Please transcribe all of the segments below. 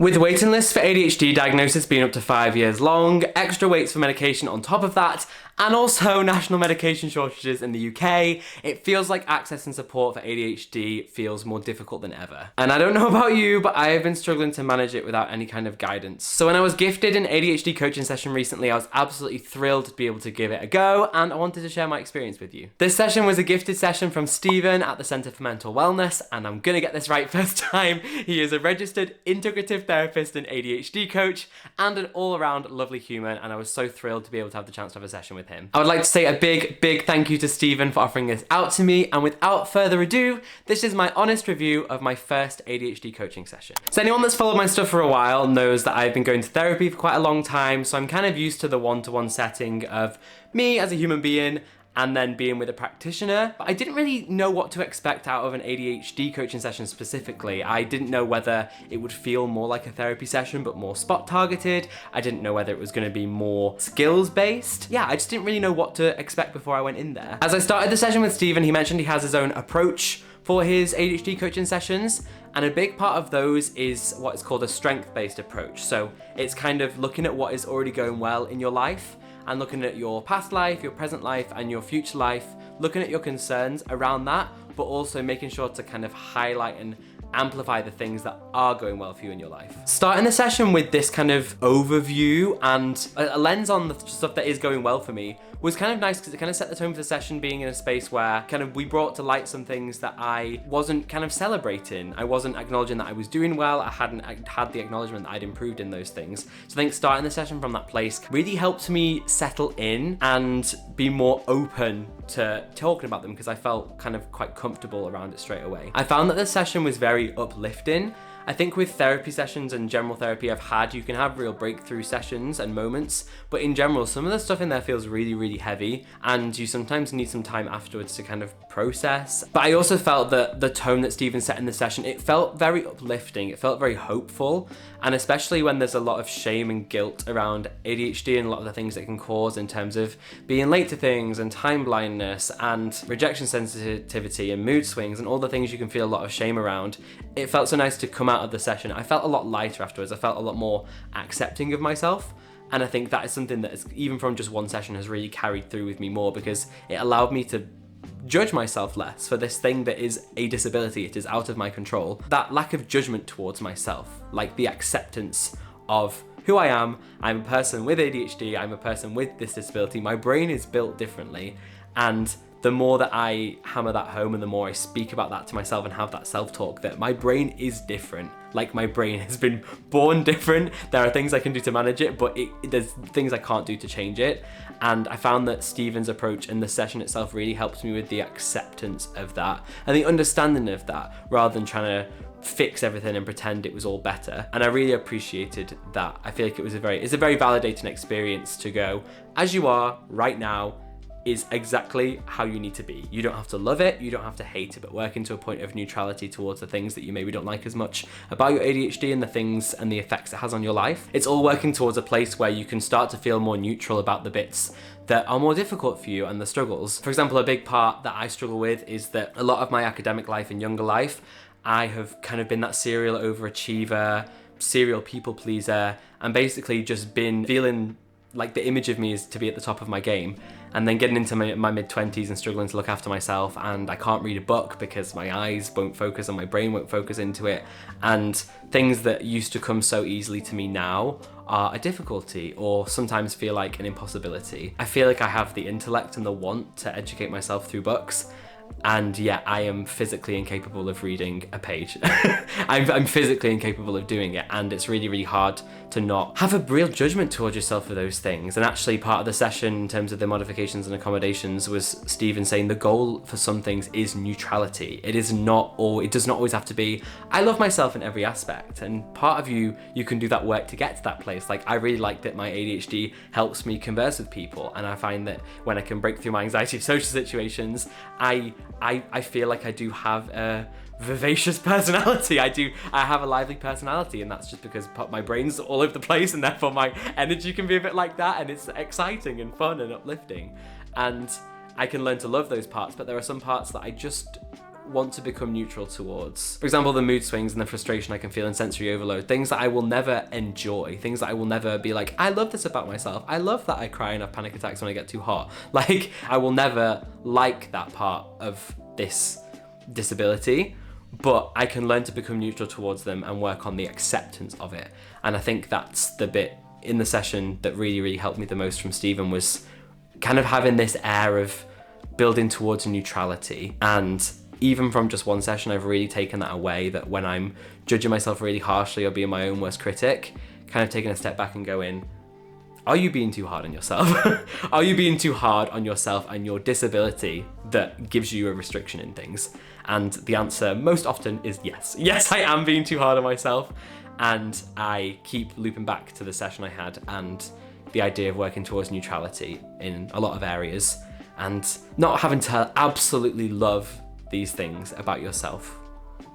With waiting lists for ADHD diagnosis being up to 5 years long, extra waits for medication on top of that, and also national medication shortages in the UK, it feels like access and support for ADHD feels more difficult than ever. And I don't know about you, but I have been struggling to manage it without any kind of guidance. So when I was gifted an ADHD coaching session recently, I was absolutely thrilled to be able to give it a go, and I wanted to share my experience with you. This session was a gifted session from Stephen at the Centre for Mental Wellness, and I'm gonna get this right first time. He is a registered integrative therapist and ADHD coach, and an all-around lovely human, and I was so thrilled to be able to have the chance to have a session with him. I would like to say a big thank you to Stephen for offering this out to me, and without further ado, this is my honest review of my first ADHD coaching session. So anyone that's followed my stuff for a while knows that I've been going to therapy for quite a long time, so I'm kind of used to the one-to-one setting of me as a human being and then being with a practitioner. But I didn't really know what to expect out of an ADHD coaching session specifically. I didn't know whether it would feel more like a therapy session but more spot targeted. I didn't know whether it was going to be more skills based. Yeah, I just didn't really know what to expect before I went in there. As I started the session with Stephen, he mentioned he has his own approach for his ADHD coaching sessions, and a big part of those is what is called a strength-based approach. So it's kind of looking at what is already going well in your life and looking at your past life, your present life, and your future life, looking at your concerns around that, but also making sure to kind of highlight and amplify the things that are going well for you in your life. Starting the session with this kind of overview and a lens on the stuff that is going well for me was kind of nice because it kind of set the tone for the session, being in a space where kind of we brought to light some things that I wasn't kind of celebrating. I wasn't acknowledging that I was doing well. I hadn't had the acknowledgement that I'd improved in those things. So I think starting the session from that place really helped me settle in and be more open to talking about them because I felt kind of quite comfortable around it straight away. I found that the session was very uplifting. I think with therapy sessions and general therapy I've had, you can have real breakthrough sessions and moments, but in general, some of the stuff in there feels really heavy, and you sometimes need some time afterwards to kind of process. But I also felt that the tone that Stephen set in the session, it felt very uplifting, it felt very hopeful, and especially when there's a lot of shame and guilt around ADHD and a lot of the things it can cause in terms of being late to things and time blindness and rejection sensitivity and mood swings and all the things you can feel a lot of shame around. It felt so nice to come out of the session. I felt a lot lighter afterwards. I felt a lot more accepting of myself. And I think that is something that is, even from just one session, has really carried through with me more because it allowed me to judge myself less for this thing that is a disability. It is out of my control. That lack of judgment towards myself, like the acceptance of who I am. I'm a person with ADHD. I'm a person with this disability. My brain is built differently. And the more that I hammer that home and the more I speak about that to myself and have that self-talk that my brain is different, like my brain has been born different. There are things I can do to manage it, but there's things I can't do to change it. And I found that Stephen's approach and the session itself really helped me with the acceptance of that and the understanding of that rather than trying to fix everything and pretend it was all better. And I really appreciated that. I feel like it's a very validating experience to go, as you are right now is exactly how you need to be. You don't have to love it, you don't have to hate it, but working to a point of neutrality towards the things that you maybe don't like as much about your ADHD and the things and the effects it has on your life. It's all working towards a place where you can start to feel more neutral about the bits that are more difficult for you and the struggles. For example, a big part that I struggle with is that a lot of my academic life and younger life, I have kind of been that serial overachiever, serial people pleaser, and basically just been feeling like the image of me is to be at the top of my game, and then getting into my mid-20s and struggling to look after myself, and I can't read a book because my eyes won't focus and my brain won't focus into it, and things that used to come so easily to me now are a difficulty or sometimes feel like an impossibility. I feel like I have the intellect and the want to educate myself through books, and yet I am physically incapable of reading a page. I'm physically incapable of doing it, and it's really hard to not have a real judgment towards yourself for those things. And actually part of the session in terms of the modifications and accommodations was Stephen saying the goal for some things is neutrality. It does not always have to be, I love myself in every aspect. And part of you can do that work to get to that place. Like I really like that my ADHD helps me converse with people, and I find that when I can break through my anxiety of social situations, I feel like I do have a vivacious personality. I have a lively personality, and that's just because my brain's all over the place, and therefore my energy can be a bit like that, and it's exciting and fun and uplifting. And I can learn to love those parts, but there are some parts that I just want to become neutral towards. For example, the mood swings and the frustration I can feel and sensory overload, things that I will never enjoy, things that I will never be like, I love this about myself. I love that I cry and have panic attacks when I get too hot. Like, I will never like that part of this disability, but I can learn to become neutral towards them and work on the acceptance of it. And I think that's the bit in the session that really, really helped me the most from Stephen, was kind of having this air of building towards neutrality. And even from just one session, I've really taken that away, that when I'm judging myself really harshly or being my own worst critic, kind of taking a step back and going, are you being too hard on yourself? Are you being too hard on yourself and your disability that gives you a restriction in things? And the answer most often is yes. Yes, I am being too hard on myself. And I keep looping back to the session I had and the idea of working towards neutrality in a lot of areas and not having to absolutely love these things about yourself,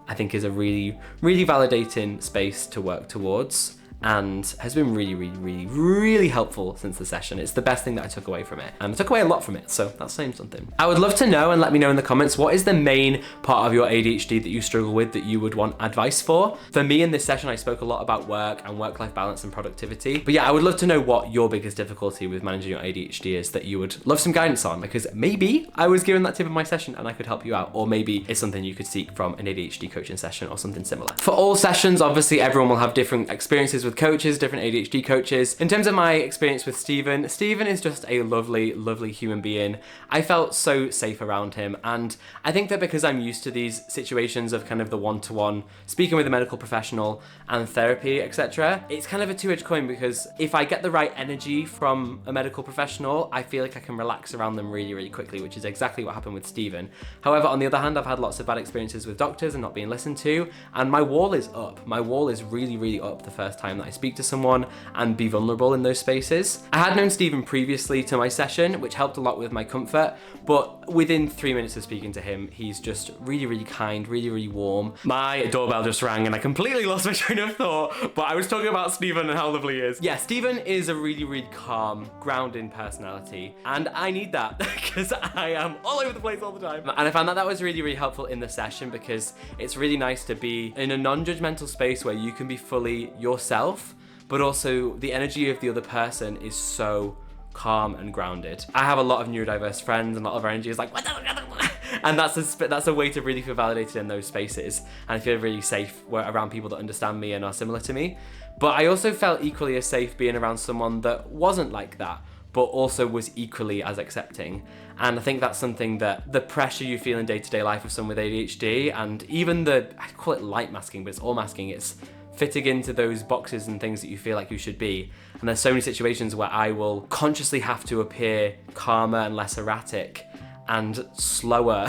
I think is a really, really validating space to work towards, and has been really, really, really, really helpful since the session. It's the best thing that I took away from it, and I took away a lot from it, so that's saying something. I would love to know, and let me know in the comments, what is the main part of your ADHD that you struggle with that you would want advice for? For me in this session, I spoke a lot about work and work-life balance and productivity, but yeah, I would love to know what your biggest difficulty with managing your ADHD is that you would love some guidance on, because maybe I was given that tip in my session and I could help you out, or maybe it's something you could seek from an ADHD coaching session or something similar. For all sessions, obviously everyone will have different experiences with coaches, different ADHD coaches. In terms of my experience with Stephen is just a lovely, lovely human being. I felt so safe around him, and I think that because I'm used to these situations of kind of the one-to-one, speaking with a medical professional and therapy, etc., it's kind of a two-edged coin, because if I get the right energy from a medical professional, I feel like I can relax around them really, really quickly, which is exactly what happened with Stephen. However, on the other hand, I've had lots of bad experiences with doctors and not being listened to, and my wall is up. My wall is really, really up the first time that I speak to someone and be vulnerable in those spaces. I had known Stephen previously to my session, which helped a lot with my comfort, but within 3 minutes of speaking to him, he's just really, really kind, really, really warm. My doorbell just rang and I completely lost my train of thought, but I was talking about Stephen and how lovely he is. Yeah, Stephen is a really, really calm, grounding personality, and I need that because I am all over the place all the time. And I found that that was really, really helpful in the session, because it's really nice to be in a non-judgmental space where you can be fully yourself, but also the energy of the other person is so calm and grounded. I have a lot of neurodiverse friends, and a lot of our energy is like, and that's a way to really feel validated in those spaces, and I feel really safe around people that understand me and are similar to me. But I also felt equally as safe being around someone that wasn't like that, but also was equally as accepting. And I think that's something that the pressure you feel in day-to-day life of someone with ADHD, and even I call it light masking, but it's all masking, it's fitting into those boxes and things that you feel like you should be. And there's so many situations where I will consciously have to appear calmer and less erratic and slower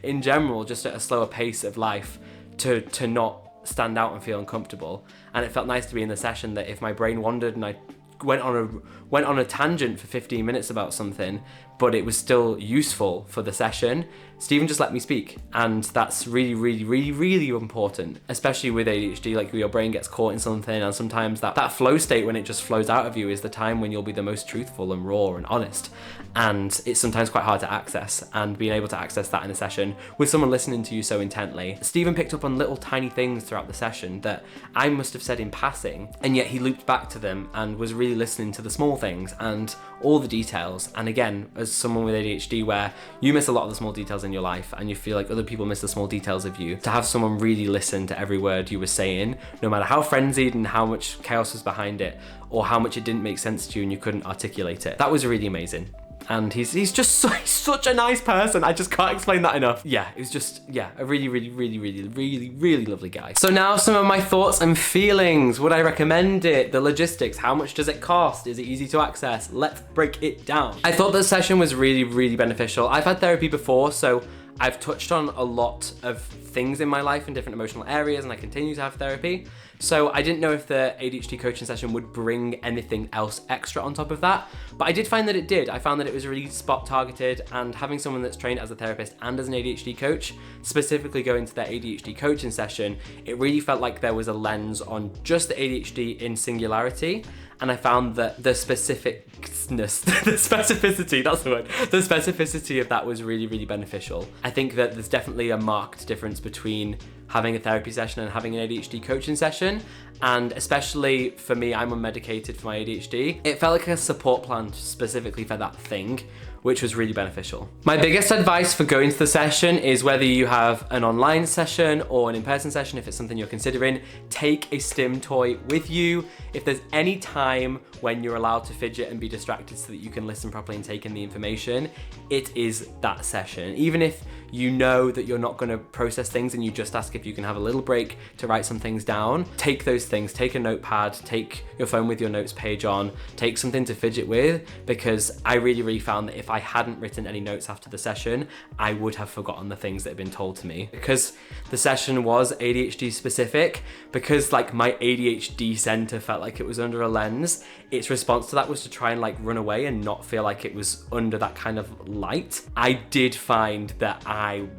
in general, just at a slower pace of life, to not stand out and feel uncomfortable. And it felt nice to be in the session that if my brain wandered and I went on a tangent for 15 minutes about something, but it was still useful for the session, Stephen just let me speak. And that's really, really, really, really important, especially with ADHD. Like, your brain gets caught in something, and sometimes that flow state, when it just flows out of you, is the time when you'll be the most truthful and raw and honest. And it's sometimes quite hard to access, and being able to access that in a session with someone listening to you so intently. Stephen picked up on little tiny things throughout the session that I must have said in passing, and yet he looped back to them and was really listening to the small things and all the details. And again, as someone with ADHD, where you miss a lot of the small details in your life and you feel like other people miss the small details of you, to have someone really listen to every word you were saying, no matter how frenzied and how much chaos was behind it, or how much it didn't make sense to you and you couldn't articulate it, that was really amazing. And he's just he's such a nice person. I just can't explain that enough. Yeah, it was just, yeah, a really, really, really, really, really, really lovely guy. So now some of my thoughts and feelings. Would I recommend it? The logistics. How much does it cost? Is it easy to access? Let's break it down. I thought the session was really, really beneficial. I've had therapy before, so I've touched on a lot of things in my life in different emotional areas, and I continue to have therapy. So I didn't know if the ADHD coaching session would bring anything else extra on top of that, but I did find that it did. I found that it was really spot targeted, and having someone that's trained as a therapist and as an ADHD coach, specifically going to their ADHD coaching session, it really felt like there was a lens on just the ADHD in singularity. And I found that the specificness, the specificity, that's the word, the specificity of that was really, really beneficial. I think that there's definitely a marked difference between having a therapy session and having an ADHD coaching session. And especially for me, I'm unmedicated for my ADHD. It felt like a support plan specifically for that thing, which was really beneficial. My biggest advice for going to the session is whether you have an online session or an in-person session, if it's something you're considering, take a stim toy with you. If there's any time when you're allowed to fidget and be distracted so that you can listen properly and take in the information, it is that session. Even if you know that you're not gonna process things and you just ask if you can have a little break to write some things down, take those things, take a notepad, take your phone with your notes page on, take something to fidget with, because I really, really found that if I hadn't written any notes after the session, I would have forgotten the things that had been told to me. Because the session was ADHD specific, because like my ADHD center felt like it was under a lens, its response to that was to try and like run away and not feel like it was under that kind of light. I did find that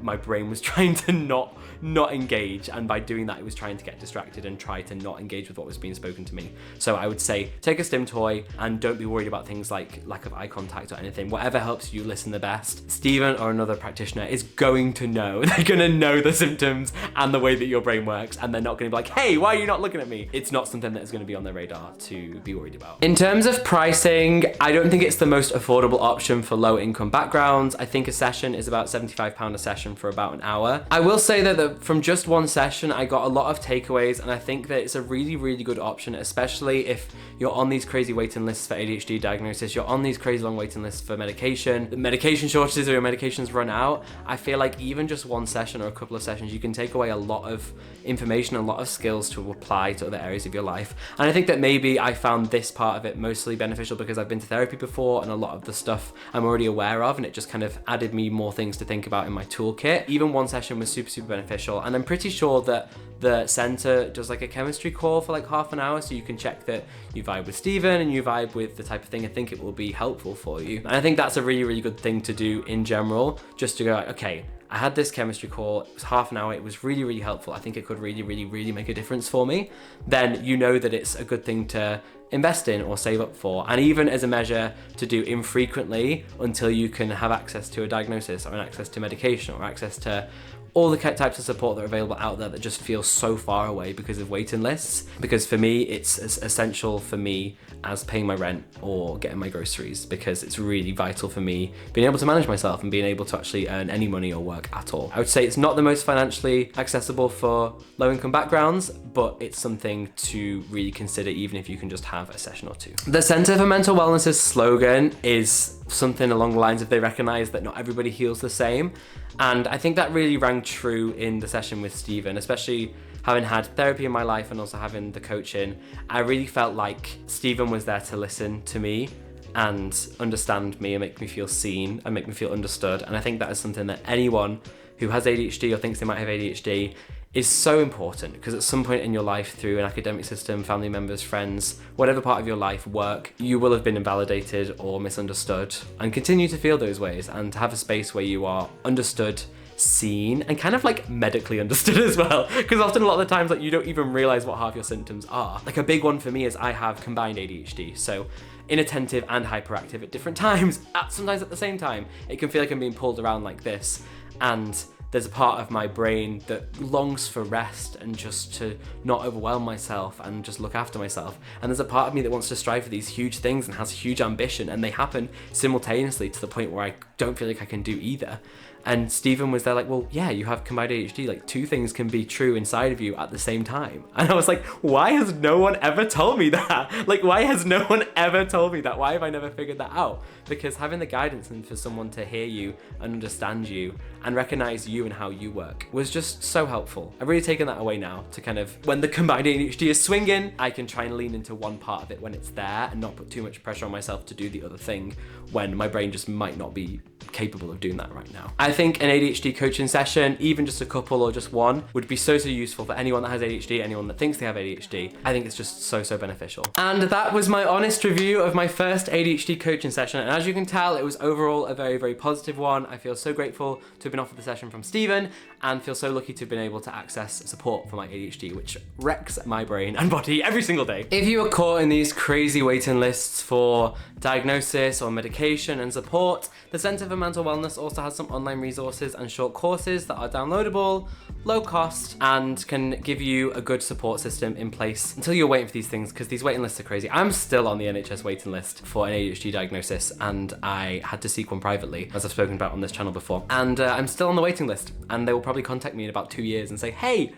my brain was trying to not engage, and by doing that it was trying to get distracted and try to not engage with what was being spoken to me. So I would say take a stim toy and don't be worried about things like lack of eye contact or anything. Whatever helps you listen the best. Stephen or another practitioner is going to know. They're gonna know the symptoms and the way that your brain works, and they're not gonna be like, hey, why are you not looking at me? It's not something that is gonna be on their radar to be worried about. In terms of pricing, I don't think it's the most affordable option for low income backgrounds. I think a session is about £75 a session for about an hour. I will say that from just one session, I got a lot of takeaways, and I think that it's a really, really good option, especially if you're on these crazy waiting lists for ADHD diagnosis, you're on these crazy long waiting lists for medication, the medication shortages or your medications run out. I feel like even just one session or a couple of sessions, you can take away a lot of information, a lot of skills to apply to other areas of your life. And I think that maybe I found this part of it mostly beneficial because I've been to therapy before, and a lot of the stuff I'm already aware of, and it just kind of added me more things to think about in my toolkit. Even one session was super, super beneficial, and I'm pretty sure that the center does like a chemistry call for like half an hour, so you can check that you vibe with Stephen and you vibe with the type of thing. I think it will be helpful for you. And I think that's a really, really good thing to do in general, just to go like, okay, I had this chemistry call, it was half an hour, it was really, really helpful. I think it could really, really, really make a difference for me. Then you know that it's a good thing to invest in or save up for. And even as a measure to do infrequently until you can have access to a diagnosis or an access to medication or access to all the types of support that are available out there that just feel so far away because of waiting lists. Because for me, it's as essential for me as paying my rent or getting my groceries, because it's really vital for me being able to manage myself and being able to actually earn any money or work at all. I would say it's not the most financially accessible for low-income backgrounds, but it's something to really consider even if you can just have a session or two. The Centre for Mental Wellness's slogan is something along the lines of they recognise that not everybody heals the same. And I think that really rang true in the session with Stephen, especially having had therapy in my life and also having the coaching. I really felt like Stephen was there to listen to me and understand me and make me feel seen and make me feel understood. And I think that is something that anyone who has ADHD or thinks they might have ADHD is so important, because at some point in your life, through an academic system, family members, friends, whatever part of your life, work, you will have been invalidated or misunderstood and continue to feel those ways. And to have a space where you are understood, seen, and kind of like medically understood as well, because often a lot of the times like you don't even realize what half your symptoms are. Like a big one for me is I have combined ADHD, so inattentive and hyperactive at different times, sometimes at the same time. It can feel like I'm being pulled around like this, and there's a part of my brain that longs for rest and just to not overwhelm myself and just look after myself. And there's a part of me that wants to strive for these huge things and has huge ambition, and they happen simultaneously to the point where I don't feel like I can do either. And Stephen was there like, well, yeah, you have combined ADHD, like two things can be true inside of you at the same time. And I was like, why has no one ever told me that? Like, why has no one ever told me that? Why have I never figured that out? Because having the guidance and for someone to hear you and understand you and recognize you and how you work was just so helpful. I've really taken that away now to kind of, when the combined ADHD is swinging, I can try and lean into one part of it when it's there and not put too much pressure on myself to do the other thing when my brain just might not be capable of doing that right now. I think an ADHD coaching session, even just a couple or just one, would be so useful for anyone that has ADHD, anyone that thinks they have ADHD. I think it's just so beneficial. And that was my honest review of my first ADHD coaching session. And as you can tell, it was overall a very positive one. I feel so grateful to have been offered the session from Stephen and feel so lucky to have been able to access support for my ADHD, which wrecks my brain and body every single day. If you are caught in these crazy waiting lists for diagnosis or medication and support, the Centre for Mental Wellness also has some online resources and short courses that are downloadable, low cost, and can give you a good support system in place until you're waiting for these things, because these waiting lists are crazy. I'm still on the NHS waiting list for an ADHD diagnosis, and I had to seek one privately, as I've spoken about on this channel before. And I'm still on the waiting list, and they will probably contact me in about 2 years and say, hey,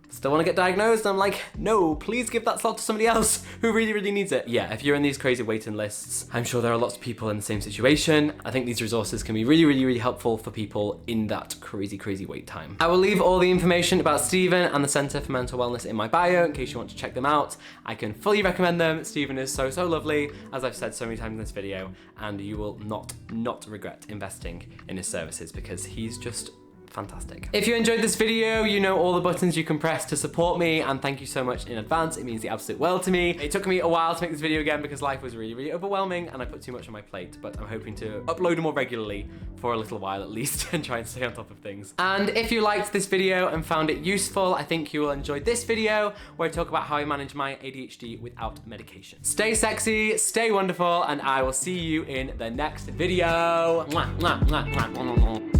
still want to get diagnosed? And I'm like, no, please give that slot to somebody else who really needs it. Yeah, if you're in these crazy waiting lists, I'm sure there are lots of people in the same situation. I think these resources can be really helpful for people in that crazy wait time. I will leave all the information about Stephen and the Centre for Mental Wellness in my bio in case you want to check them out. I can fully recommend them. Stephen is so lovely, as I've said so many times in this video, and you will not regret investing in his services because he's just fantastic. If you enjoyed this video, you know all the buttons you can press to support me, and thank you so much in advance. It means the absolute world to me. It took me a while to make this video again because life was really overwhelming and I put too much on my plate, but I'm hoping to upload more regularly for a little while at least and try and stay on top of things. And if you liked this video and found it useful, I think you will enjoy this video where I talk about how I manage my ADHD without medication. Stay sexy, stay wonderful, and I will see you in the next video. Mwah, mwah, mwah, mwah, mwah, mwah.